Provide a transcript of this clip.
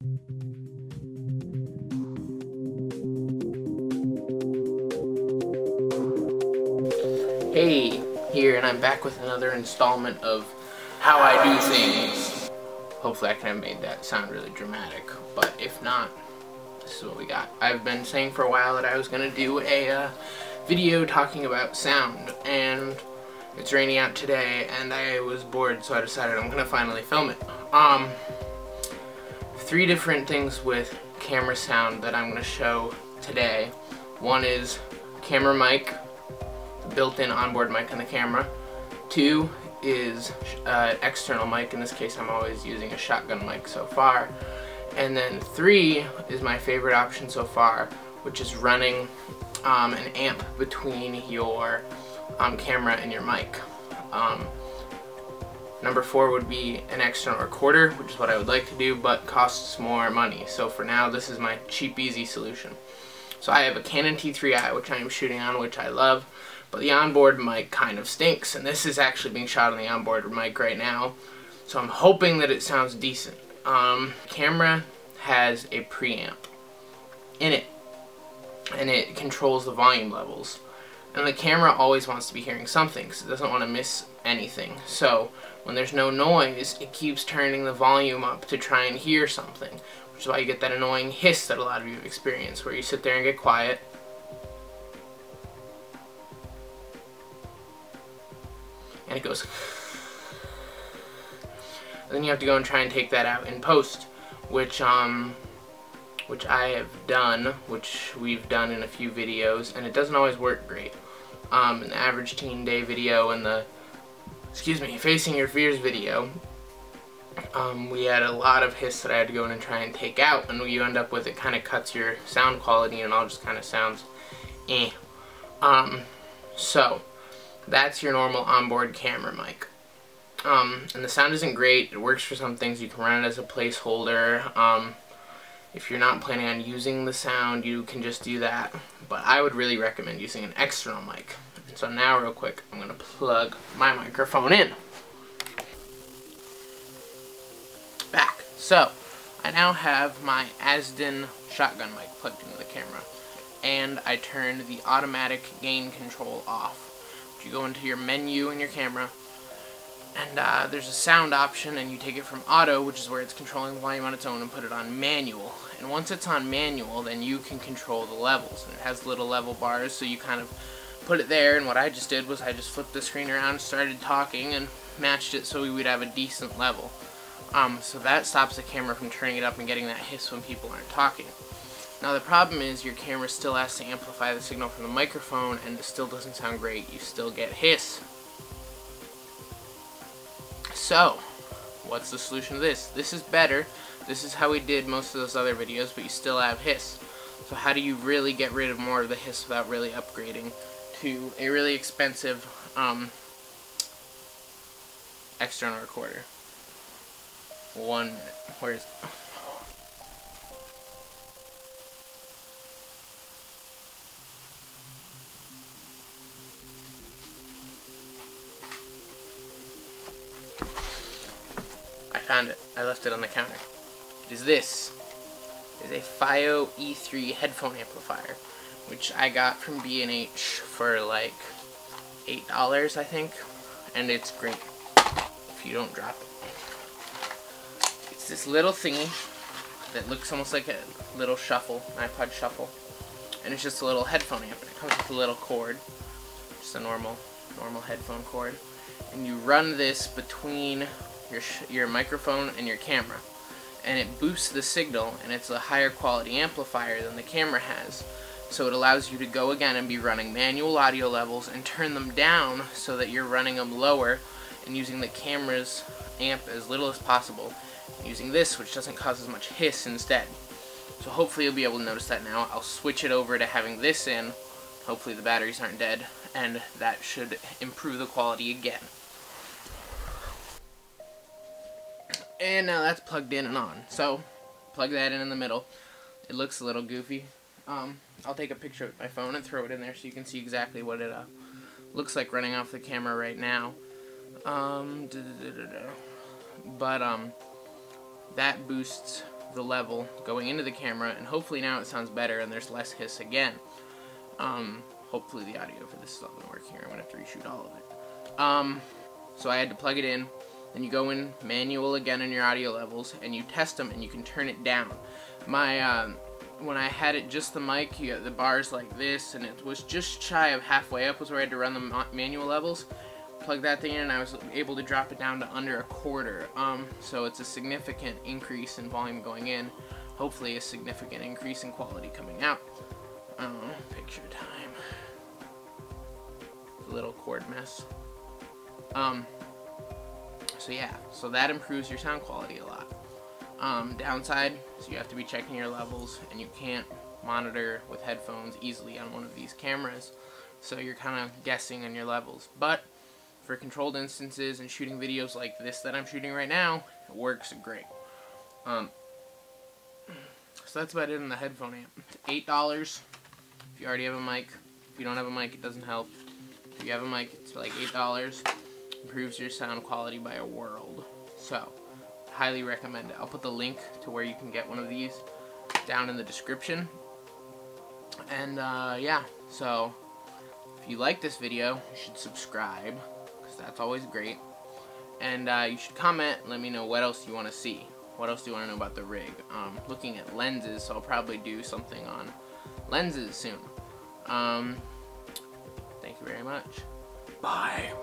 Hey, here, and I'm back with another installment of How I Do Things. Hopefully I can have made that sound really dramatic, but if not, this is what we got. I've been saying for a while that I was going to do a video talking about sound, and it's raining out today, and I was bored, so I decided I'm going to finally film it. 3 different things with camera sound that I'm going to show today. One is camera mic, built-in onboard mic in the camera. 2 is external mic. In this case, I'm always using a shotgun mic so far. And then 3 is my favorite option so far, which is running an amp between your camera and your mic. Number 4 would be an external recorder, which is what I would like to do, but costs more money. So for now, this is my cheap, easy solution. So I have a Canon T3i, which I am shooting on, which I love, but the onboard mic kind of stinks, and this is actually being shot on the onboard mic right now, so I'm hoping that it sounds decent. Camera has a preamp in it, and it controls the volume levels. And the camera always wants to be hearing something, because it doesn't want to miss anything. So when there's no noise, it keeps turning the volume up to try and hear something, which is why you get that annoying hiss that a lot of you have experienced, where you sit there and get quiet, and it goes, and then you have to go and try and take that out in post, which I have done, which we've done in a few videos, and it doesn't always work great. In the average teen day video and the, facing your fears video, we had a lot of hiss that I had to go in and try and take out, and what you end up with, it kind of cuts your sound quality and it all just kind of sounds eh. So that's your normal onboard camera mic. And the sound isn't great. It works for some things. You can run it as a placeholder. If you're not planning on using the sound, you can just do that. But I would really recommend using an external mic. So now, real quick, I'm going to plug my microphone in. Back. So, I now have my Asden shotgun mic plugged into the camera. And I turned the automatic gain control off. You go into your menu in your camera, and there's a sound option, and you take it from auto, which is where it's controlling the volume on its own, and put it on manual. And once it's on manual, then you can control the levels, and it has little level bars, so you kind of put it there. And what I just did was I just flipped the screen around, started talking, and matched it so we would have a decent level. So that stops the camera from turning it up and getting that hiss when people aren't talking. Now the problem is your camera still has to amplify the signal from the microphone, and it still doesn't sound great. You still get hiss. So, what's the solution to this? This is better. This is how we did most of those other videos, but you still have hiss. So how do you really get rid of more of the hiss without really upgrading to a really expensive external recorder? 1 minute. Where is it? Found it. I left it on the counter. It is this. It is a FiO E3 headphone amplifier, which I got from B&H for like $8, I think, and it's great if you don't drop it. It's this little thingy that looks almost like a little shuffle, an iPod shuffle, and it's just a little headphone amp. It comes with a little cord, just a normal headphone cord, and you run this between your microphone and your camera, and it boosts the signal, and it's a higher quality amplifier than the camera has, so it allows you to go again and be running manual audio levels and turn them down so that you're running them lower and using the camera's amp as little as possible, using this, which doesn't cause as much hiss, instead. So hopefully you'll be able to notice that now. I'll switch it over to having this in. Hopefully the batteries aren't dead, and that should improve the quality again. And now that's plugged in and on. So, plug that in the middle. It looks a little goofy. I'll take a picture with my phone and throw it in there so you can see exactly what it looks like running off the camera right now. But that boosts the level going into the camera, and hopefully now it sounds better and there's less hiss again. Hopefully the audio for this is not going to work here. I'm going to have to reshoot all of it. So I had to plug it in. Then you go in manual again in your audio levels, and you test them, and you can turn it down. When I had it just the mic, you got the bars like this, and it was just shy of halfway up was where I had to run the manual levels. Plug that thing in, and I was able to drop it down to under a quarter. So it's a significant increase in volume going in. Hopefully a significant increase in quality coming out. Picture time. Little cord mess. So yeah, so that improves your sound quality a lot. Downside is you have to be checking your levels, and you can't monitor with headphones easily on one of these cameras, so you're kind of guessing on your levels. But for controlled instances and shooting videos like this that I'm shooting right now, it works great. So that's about it on the headphone amp. It's $8 if you already have a mic. If you don't have a mic, it doesn't help. If you have a mic, it's like $8. Improves your sound quality by a world. So, highly recommend it. I'll put the link to where you can get one of these down in the description. And yeah, so if you like this video, you should subscribe, because that's always great. And you should comment and let me know what else you want to see. What else do you want to know about the rig? Looking at lenses, so I'll probably do something on lenses soon. Thank you very much. Bye.